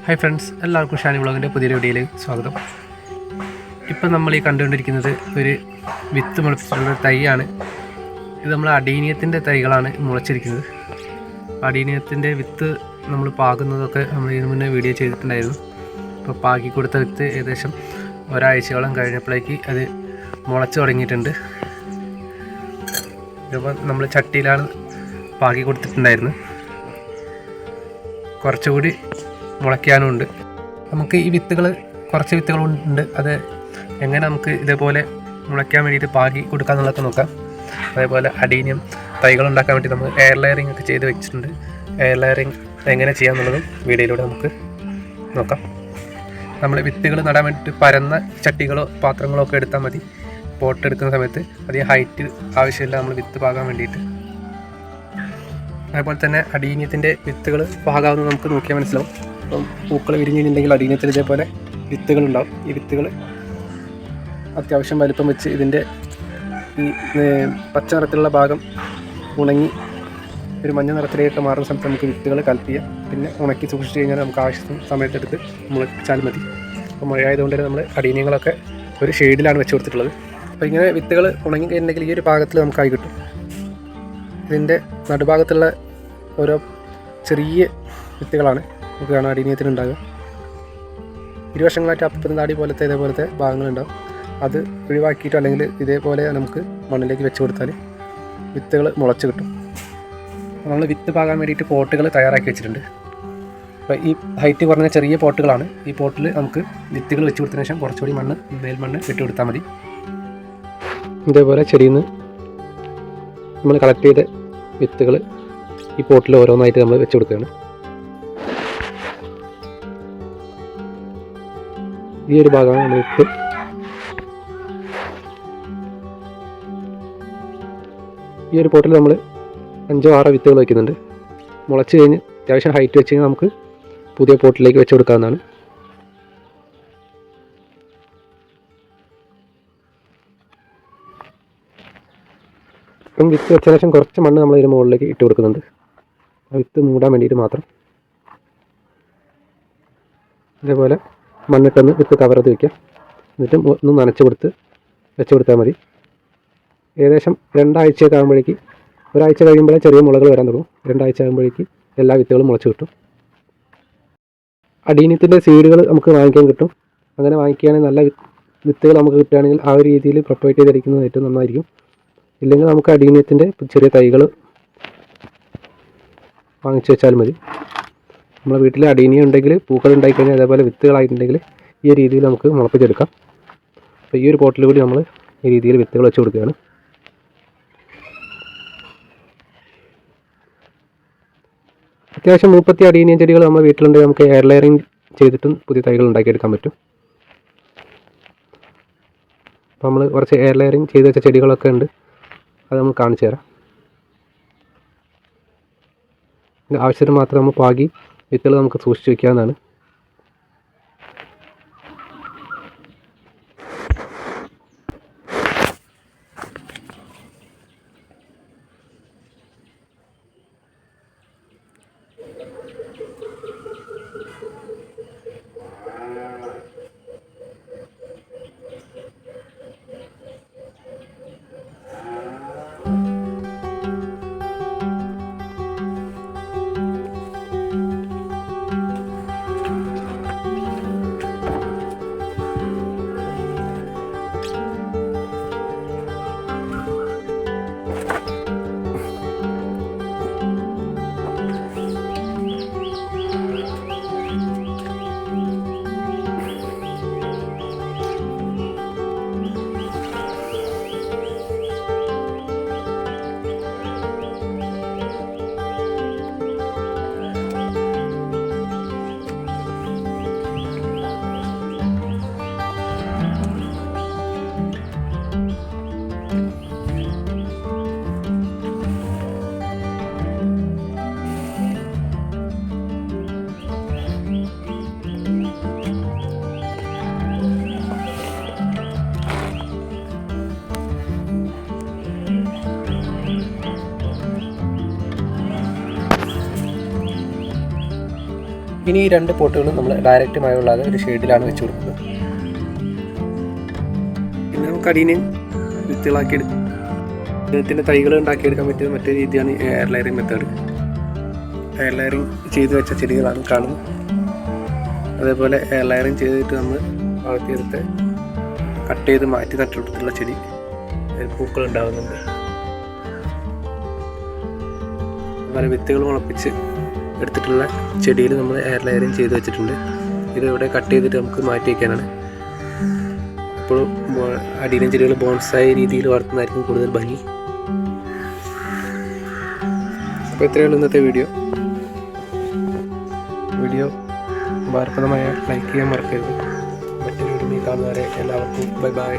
Hi friends, എല്ലാവർക്കും ഷാനി വ്ളോഗിൻ്റെ പുതിയൊരു വീഡിയോയിലേക്ക് സ്വാഗതം. ഇപ്പം നമ്മൾ ഈ കണ്ടുകൊണ്ടിരിക്കുന്നത് ഒരു വിത്ത് മുളപ്പിച്ചിട്ടുള്ള തൈയാണ്. ഇത് നമ്മൾ അടീനിയത്തിൻ്റെ തൈകളാണ് മുളച്ചിരിക്കുന്നത്. അടീനിയത്തിൻ്റെ വിത്ത് നമ്മൾ പാകുന്നതൊക്കെ നമ്മൾ ഇതിനു മുന്നേ വീഡിയോ ചെയ്തിട്ടുണ്ടായിരുന്നു. ഇപ്പോൾ പാകി കൊടുത്ത വിത്ത് ഏകദേശം ഒരാഴ്ചയോളം കഴിഞ്ഞപ്പോഴേക്ക് അത് മുളച്ച് തുടങ്ങിയിട്ടുണ്ട്. ഇതിപ്പോൾ നമ്മൾ ചട്ടിയിലാണ് പാകി കൊടുത്തിട്ടുണ്ടായിരുന്നത്. കുറച്ചുകൂടി മുളയ്ക്കാനുണ്ട്. നമുക്ക് ഈ വിത്തുകൾ കുറച്ച് വിത്തുകളുണ്ട്. അത് എങ്ങനെ നമുക്ക് ഇതേപോലെ മുളയ്ക്കാൻ വേണ്ടിയിട്ട് പാകി കൊടുക്കാമെന്നുള്ളതൊക്കെ നോക്കാം. അതേപോലെ അടീനിയം തൈകൾ ഉണ്ടാക്കാൻ വേണ്ടി നമ്മൾ എയർ ലെയറിംഗ് ഒക്കെ ചെയ്ത് വെച്ചിട്ടുണ്ട്. എയർ ലെയറിംഗ് എങ്ങനെ ചെയ്യാമെന്നുള്ളതും വീഡിയോയിലൂടെ നമുക്ക് നോക്കാം. നമ്മൾ വിത്തുകൾ നടാൻ വേണ്ടിയിട്ട് പരന്ന ചട്ടികളോ പാത്രങ്ങളോ ഒക്കെ എടുത്താൽ മതി. പോട്ട് എടുക്കുന്ന സമയത്ത് അധികം ഹൈറ്റ് ആവശ്യമില്ല നമ്മൾ വിത്ത് പാകാൻ വേണ്ടിയിട്ട്. അതേപോലെ തന്നെ അടീനിയത്തിൻ്റെ വിത്തുകൾ പാകാവുന്നത് നമുക്ക് നോക്കിയാൽ മനസ്സിലാവും. അപ്പം പൂക്കൾ വിരിഞ്ഞിട്ടുണ്ടെങ്കിൽ അടീനിയത്തിൽ ഇതേപോലെ വിത്തുകളുണ്ടാവും. ഈ വിത്തുകൾ അത്യാവശ്യം വലിപ്പം വെച്ച് ഇതിൻ്റെ ഈ പച്ച നിറത്തിലുള്ള ഭാഗം ഉണങ്ങി ഒരു മഞ്ഞ നിറത്തിലേക്ക് മാറുന്ന സമയത്ത് നമുക്ക് വിത്തുകൾ കളക്ട് ചെയ്യാം. പിന്നെ ഉണക്കി സൂക്ഷിച്ച് കഴിഞ്ഞാൽ നമുക്ക് ആവശ്യത്തിന് സമയത്തെടുത്ത് മുളച്ചാൽ മതി. അപ്പോൾ മഴയായതുകൊണ്ട് തന്നെ നമ്മൾ അടീനിയങ്ങളൊക്കെ ഒരു ഷെയ്ഡിലാണ് വെച്ച് കൊടുത്തിട്ടുള്ളത്. അപ്പോൾ ഇങ്ങനെ വിത്തുകൾ ഉണങ്ങി കഴിഞ്ഞിട്ടുണ്ടെങ്കിൽ ഈ ഒരു ഭാഗത്തിൽ നമുക്കായി കിട്ടും. ഇതിൻ്റെ നടുഭാഗത്തുള്ള ഓരോ ചെറിയ വിത്തുകളാണ് നമുക്ക് കാണാൻ അടീനിയത്തിനുണ്ടാകുക. ഇരുവശങ്ങളായിട്ട് അപ്പം താടി പോലത്തെ ഇതേപോലത്തെ ഭാഗങ്ങളുണ്ടാകും. അത് ഒഴിവാക്കിയിട്ടോ അല്ലെങ്കിൽ ഇതേപോലെ നമുക്ക് മണ്ണിലേക്ക് വെച്ച് കൊടുത്താൽ വിത്തുകൾ മുളച്ച് കിട്ടും. നമ്മൾ വിത്ത് പാകാൻ വേണ്ടിയിട്ട് പോട്ടുകൾ തയ്യാറാക്കി വെച്ചിട്ടുണ്ട്. അപ്പോൾ ഈ ഹൈറ്റ് കുറഞ്ഞ ചെറിയ പോട്ടുകളാണ്. ഈ പോട്ടിൽ നമുക്ക് വിത്തുകൾ വെച്ച് കൊടുത്തതിന് ശേഷം കുറച്ചുകൂടി മണ്ണ് മേൽമണ്ണ് ഇട്ട് കൊടുത്താൽ മതി. ഇതേപോലെ ചെടിയിൽ നിന്ന് നമ്മൾ കളക്ട് ചെയ്ത വിത്തുകൾ ഈ പോട്ടിൽ ഓരോന്നായിട്ട് നമ്മൾ വെച്ച് കൊടുക്കുകയാണ്. ഈ ഒരു ഭാഗമാണ് നമ്മൾ വിത്ത്. ഈ ഒരു പോട്ടിൽ നമ്മൾ 5-6 വിത്തുകൾ വയ്ക്കുന്നുണ്ട്. മുളച്ച് കഴിഞ്ഞ് അത്യാവശ്യം ഹൈറ്റ് വെച്ച് കഴിഞ്ഞാൽ നമുക്ക് പുതിയ പോട്ടിലേക്ക് വെച്ച് കൊടുക്കാവുന്നതാണ്. ഇപ്പം വിത്ത് വെച്ച ശേഷം കുറച്ച് മണ്ണ് നമ്മൾ ഇതിന് മുകളിലേക്ക് ഇട്ട് കൊടുക്കുന്നുണ്ട്. ആ വിത്ത് മൂടാൻ വേണ്ടിയിട്ട് മാത്രം. ഇതേപോലെ മണ്ണിട്ടൊന്ന് വിത്ത് കവർ ചെയ്ത് വയ്ക്കുക. എന്നിട്ട് ഒന്ന് നനച്ച് കൊടുത്ത് വെച്ച് കൊടുത്താൽ മതി. ഏകദേശം 2 ആഴ്ചയൊക്കെ ആകുമ്പോഴേക്ക്, ഒരാഴ്ച കഴിയുമ്പോഴേ ചെറിയ മുളകൾ വരാൻ തുടങ്ങും. 2 ആഴ്ച ആകുമ്പോഴേക്ക് എല്ലാ വിത്തുകളും മുളച്ച് കിട്ടും. അടീനിയത്തിൻ്റെ സീഡുകൾ നമുക്ക് വാങ്ങിക്കാൻ കിട്ടും. അങ്ങനെ വാങ്ങിക്കുകയാണെങ്കിൽ നല്ല വിത്തുകൾ നമുക്ക് കിട്ടുകയാണെങ്കിൽ ആ ഒരു രീതിയിൽ പ്രൊപ്പറേറ്റ് ചെയ്തിരിക്കുന്നത് ഏറ്റവും നന്നായിരിക്കും. ഇല്ലെങ്കിൽ നമുക്ക് അടീനിയത്തിൻ്റെ ചെറിയ തൈകൾ വാങ്ങിച്ച് വെച്ചാൽ മതി. നമ്മുടെ വീട്ടിൽ അടീനിയം ഉണ്ടെങ്കിൽ, പൂക്കൾ ഉണ്ടായിക്കഴിഞ്ഞാൽ അതേപോലെ വിത്തുകളായിട്ടുണ്ടെങ്കിൽ ഈ രീതിയിൽ നമുക്ക് മുളപ്പിച്ചെടുക്കാം. അപ്പോൾ ഈ ഒരു പോട്ടിൽ കൂടി നമ്മൾ ഈ രീതിയിൽ വിത്തുകൾ വെച്ച് കൊടുക്കുകയാണ്. അത്യാവശ്യം 30 അടീനിയം ചെടികൾ നമ്മുടെ വീട്ടിലുണ്ടെങ്കിൽ നമുക്ക് എയർ ലെയറിംഗ് ചെയ്തിട്ടും പുതിയ തൈകൾ ഉണ്ടാക്കിയെടുക്കാൻ പറ്റും. അപ്പോൾ നമ്മൾ കുറച്ച് എയർ ലെയറിംഗ് ചെയ്ത് വെച്ച ചെടികളൊക്കെ ഉണ്ട്. അത് നമ്മൾ കാണിച്ചു തരാം. ആവശ്യത്തിന് മാത്രം നമ്മൾ പാകി വിത്തുകൾ നമുക്ക് സൂക്ഷിച്ച് വയ്ക്കാവുന്നതാണ്. ഇനി ഈ 2 പോട്ടുകളും നമ്മൾ ഡയറക്റ്റ് മഴ കൊള്ളാതെ ഒരു ഷെയ്ഡിലാണ് വെച്ച് കൊടുക്കുന്നത്. പിന്നെ നമുക്ക് അടീനെ വിത്തുകളാക്കി എടുക്കും. ഇതിൻ്റെ തൈകൾ ഉണ്ടാക്കിയെടുക്കാൻ പറ്റിയ മറ്റൊരു രീതിയാണ് air layering method. Air layering ചെയ്ത് വെച്ച ചെടികളാണ് കാണുന്നത്. അതേപോലെ എയർ ലെയറിങ് ചെയ്തിട്ട് നമ്മൾ വളർത്തിയെടുത്ത് കട്ട് ചെയ്ത് മാറ്റി നട്ടെടുത്തുള്ള ചെടി പൂക്കൾ ഉണ്ടാകുന്നുണ്ട്. അതുപോലെ വിത്തുകൾ മുളപ്പിച്ച് എടുത്തിട്ടുള്ള ചെടിയിൽ നമ്മൾ എയർ ലെയറിങ് ചെയ്ത് വെച്ചിട്ടുണ്ട്. ഇത് ഇവിടെ കട്ട് ചെയ്തിട്ട് നമുക്ക് മാറ്റി വയ്ക്കാനാണ്. ഇപ്പോൾ അടീനം ചെടികൾ ബോൺസായി രീതിയിൽ വളർത്തുന്നതായിരിക്കും കൂടുതൽ ഭംഗി. അപ്പോൾ ഇത്രയുള്ള ഇന്നത്തെ വീഡിയോ ഉപകാരപ്രദമായ ലൈക്ക് ചെയ്യാൻ മറക്കരുത്. മറ്റൊരു വീഡിയോ കാണുന്നവരെ എല്ലാവർക്കും ബൈ ബൈ.